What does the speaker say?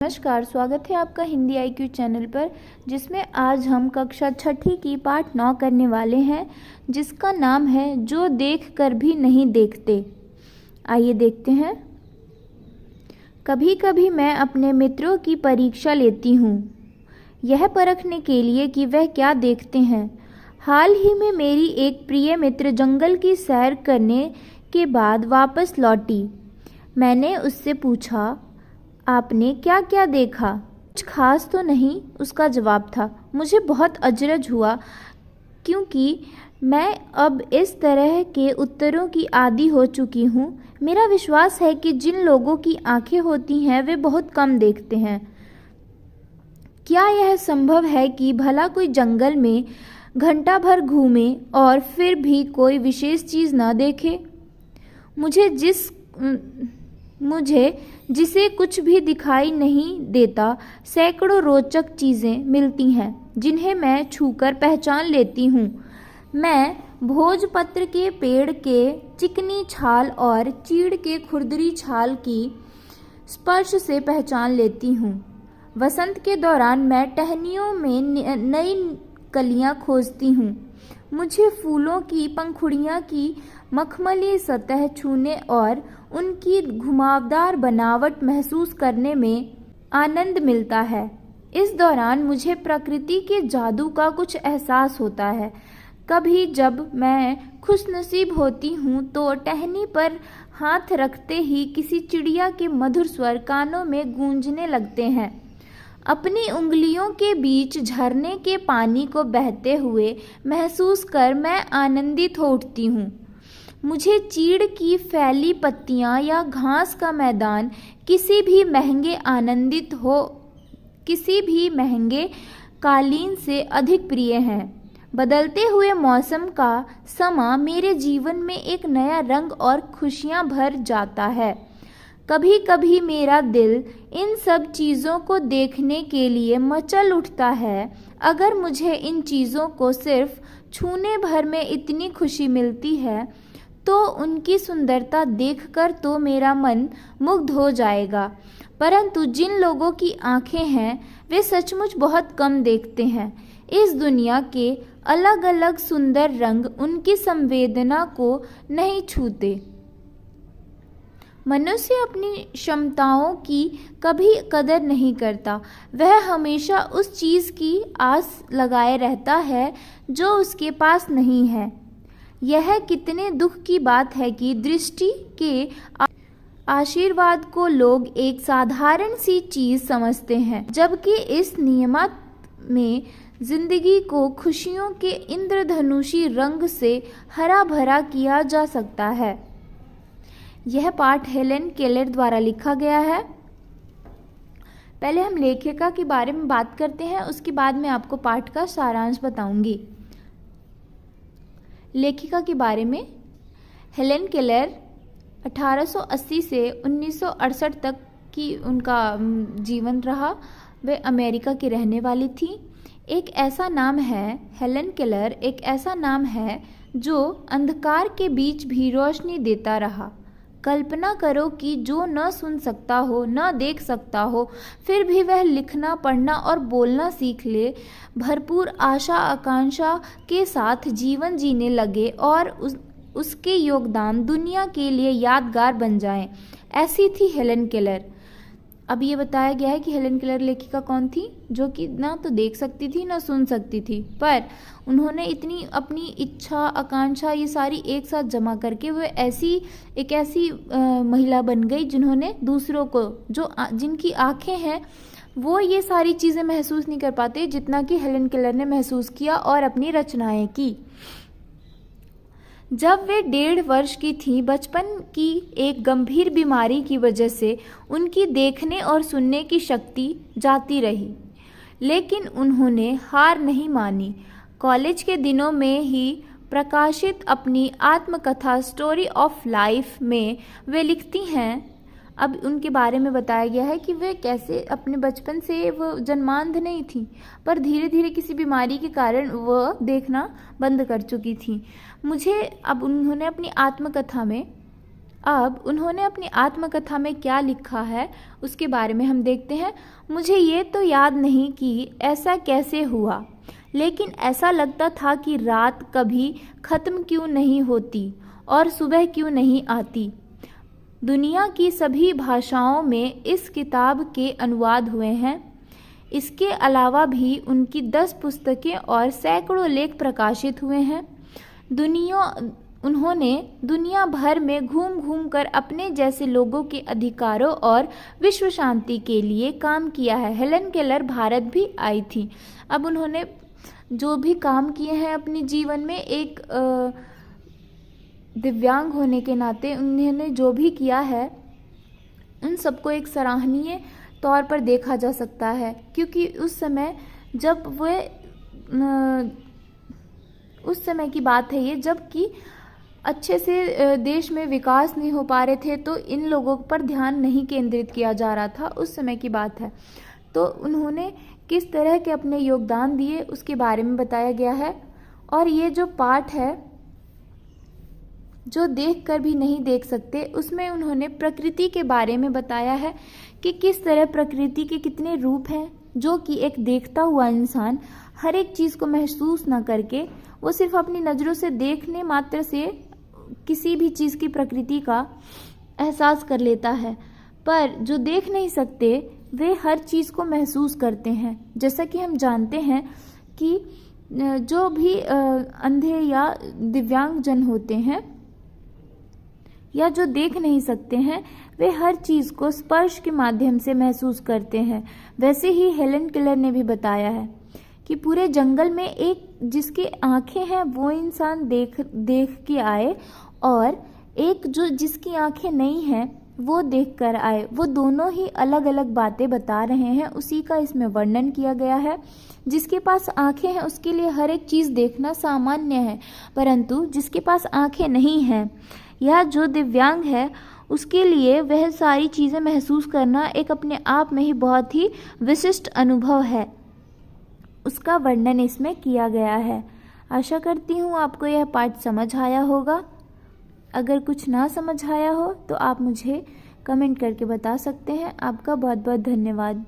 नमस्कार, स्वागत है आपका हिंदी IQ चैनल पर, जिसमें आज हम कक्षा छठी की पाठ 9 करने वाले हैं, जिसका नाम है जो देख कर भी नहीं देखते। आइए देखते हैं। कभी कभी मैं अपने मित्रों की परीक्षा लेती हूँ, यह परखने के लिए कि वह क्या देखते हैं। हाल ही में मेरी एक प्रिय मित्र जंगल की सैर करने के बाद वापस लौटी। मैंने उससे पूछा, आपने क्या क्या देखा? कुछ खास तो नहीं, उसका जवाब था। मुझे बहुत अचरज हुआ, क्योंकि मैं अब इस तरह के उत्तरों की आदी हो चुकी हूँ। मेरा विश्वास है कि जिन लोगों की आंखें होती हैं वे बहुत कम देखते हैं। क्या यह संभव है कि भला कोई जंगल में घंटा भर घूमे और फिर भी कोई विशेष चीज़ न देखे? मुझे जिसे कुछ भी दिखाई नहीं देता, सैकड़ों रोचक चीज़ें मिलती हैं जिन्हें मैं छूकर पहचान लेती हूँ। मैं भोजपत्र के पेड़ के चिकनी छाल और चीड़ के खुरदरी छाल की स्पर्श से पहचान लेती हूँ। वसंत के दौरान मैं टहनियों में नई कलियाँ खोजती हूँ। मुझे फूलों की पंखुड़ियाँ की मखमली सतह छूने और उनकी घुमावदार बनावट महसूस करने में आनंद मिलता है। इस दौरान मुझे प्रकृति के जादू का कुछ एहसास होता है। कभी जब मैं खुशनसीब होती हूँ तो टहनी पर हाथ रखते ही किसी चिड़िया के मधुर स्वर कानों में गूंजने लगते हैं। अपनी उंगलियों के बीच झरने के पानी को बहते हुए महसूस कर मैं आनंदित हो उठती हूँ। मुझे चीड़ की फैली पत्तियाँ या घास का मैदान किसी भी महंगे कालीन से अधिक प्रिय हैं। बदलते हुए मौसम का समा मेरे जीवन में एक नया रंग और खुशियाँ भर जाता है। कभी कभी मेरा दिल इन सब चीज़ों को देखने के लिए मचल उठता है। अगर मुझे इन चीज़ों को सिर्फ छूने भर में इतनी खुशी मिलती है, तो उनकी सुंदरता देखकर तो मेरा मन मुग्ध हो जाएगा। परंतु जिन लोगों की आंखें हैं वे सचमुच बहुत कम देखते हैं। इस दुनिया के अलग अलग सुंदर रंग उनकी संवेदना को नहीं छूते। मनुष्य अपनी क्षमताओं की कभी कदर नहीं करता। वह हमेशा उस चीज़ की आस लगाए रहता है जो उसके पास नहीं है। यह कितने दुख की बात है कि दृष्टि के आशीर्वाद को लोग एक साधारण सी चीज़ समझते हैं, जबकि इस नियमत में जिंदगी को खुशियों के इंद्रधनुषी रंग से हरा भरा किया जा सकता है। यह पाठ हेलेन केलर द्वारा लिखा गया है। पहले हम लेखिका के बारे में बात करते हैं, उसके बाद मैं आपको पाठ का सारांश बताऊंगी। लेखिका के बारे में, हेलेन केलर 1880 से 1968 तक की उनका जीवन रहा। वे अमेरिका की रहने वाली थी। एक ऐसा नाम है, हेलेन केलर एक ऐसा नाम है जो अंधकार के बीच भी रोशनी देता रहा। कल्पना करो कि जो न सुन सकता हो, न देख सकता हो, फिर भी वह लिखना, पढ़ना और बोलना सीख ले, भरपूर आशा आकांक्षा के साथ जीवन जीने लगे और उसके योगदान दुनिया के लिए यादगार बन जाएं। ऐसी थी हेलेन केलर। अब ये बताया गया है कि हेलेन केलर लेखिका कौन थी, जो कि ना तो देख सकती थी ना सुन सकती थी, पर उन्होंने इतनी अपनी इच्छा आकांक्षा ये सारी एक साथ जमा करके वो एक ऐसी महिला बन गई जिन्होंने दूसरों को, जिनकी आंखें हैं वो ये सारी चीज़ें महसूस नहीं कर पाते जितना कि हेलेन केलर ने महसूस किया और अपनी रचनाएं की। जब वे 1.5 वर्ष की थीं, बचपन की एक गंभीर बीमारी की वजह से उनकी देखने और सुनने की शक्ति जाती रही, लेकिन उन्होंने हार नहीं मानी। कॉलेज के दिनों में ही प्रकाशित अपनी आत्मकथा स्टोरी ऑफ लाइफ में वे लिखती हैं। अब उनके बारे में बताया गया है कि वे कैसे अपने बचपन से वो जन्मांध नहीं थी, पर धीरे धीरे किसी बीमारी के कारण वह देखना बंद कर चुकी थी। अब उन्होंने अपनी आत्मकथा में अब उन्होंने अपनी आत्मकथा में क्या लिखा है उसके बारे में हम देखते हैं। मुझे ये तो याद नहीं कि ऐसा कैसे हुआ, लेकिन ऐसा लगता था कि रात कभी ख़त्म क्यों नहीं होती और सुबह क्यों नहीं आती। दुनिया की सभी भाषाओं में इस किताब के अनुवाद हुए हैं। इसके अलावा भी उनकी 10 पुस्तकें और सैकड़ों लेख प्रकाशित हुए हैं। उन्होंने दुनिया भर में घूम घूम कर अपने जैसे लोगों के अधिकारों और विश्व शांति के लिए काम किया है। हेलन केलर भारत भी आई थी। अब उन्होंने जो भी काम किए हैं अपने जीवन में, एक दिव्यांग होने के नाते उन्होंने जो भी किया है उन सबको एक सराहनीय तौर पर देखा जा सकता है, क्योंकि उस समय जब वे उस समय की बात है ये, जबकि अच्छे से देश में विकास नहीं हो पा रहे थे, तो इन लोगों पर ध्यान नहीं केंद्रित किया जा रहा था। उस समय की बात है। तो उन्होंने किस तरह के अपने योगदान दिए उसके बारे में बताया गया है। और ये जो पाठ है जो देखकर भी नहीं देख सकते, उसमें उन्होंने प्रकृति के बारे में बताया है कि किस तरह प्रकृति के कितने रूप हैं, जो कि एक देखता हुआ इंसान हर एक चीज़ को महसूस ना करके वो सिर्फ अपनी नज़रों से देखने मात्र से किसी भी चीज़ की प्रकृति का एहसास कर लेता है, पर जो देख नहीं सकते वे हर चीज़ को महसूस करते हैं। जैसा कि हम जानते हैं कि जो भी अंधे या दिव्यांग जन होते हैं या जो देख नहीं सकते हैं, वे हर चीज़ को स्पर्श के माध्यम से महसूस करते हैं। वैसे ही हेलन केलर ने भी बताया है कि पूरे जंगल में एक जिसकी आंखें हैं वो इंसान देख के आए, और एक जो जिसकी आंखें नहीं हैं वो देख कर आए। वो दोनों ही अलग अलग बातें बता रहे हैं, उसी का इसमें वर्णन किया गया है। जिसके पास आंखें हैं उसके लिए हर एक चीज़ देखना सामान्य है, परंतु जिसके पास आंखें नहीं हैं या जो दिव्यांग है उसके लिए वह सारी चीज़ें महसूस करना एक अपने आप में ही बहुत ही विशिष्ट अनुभव है। उसका वर्णन इसमें किया गया है। आशा करती हूँ आपको यह पाठ समझ आया होगा। अगर कुछ ना समझ आया हो तो आप मुझे कमेंट करके बता सकते हैं। आपका बहुत बहुत धन्यवाद।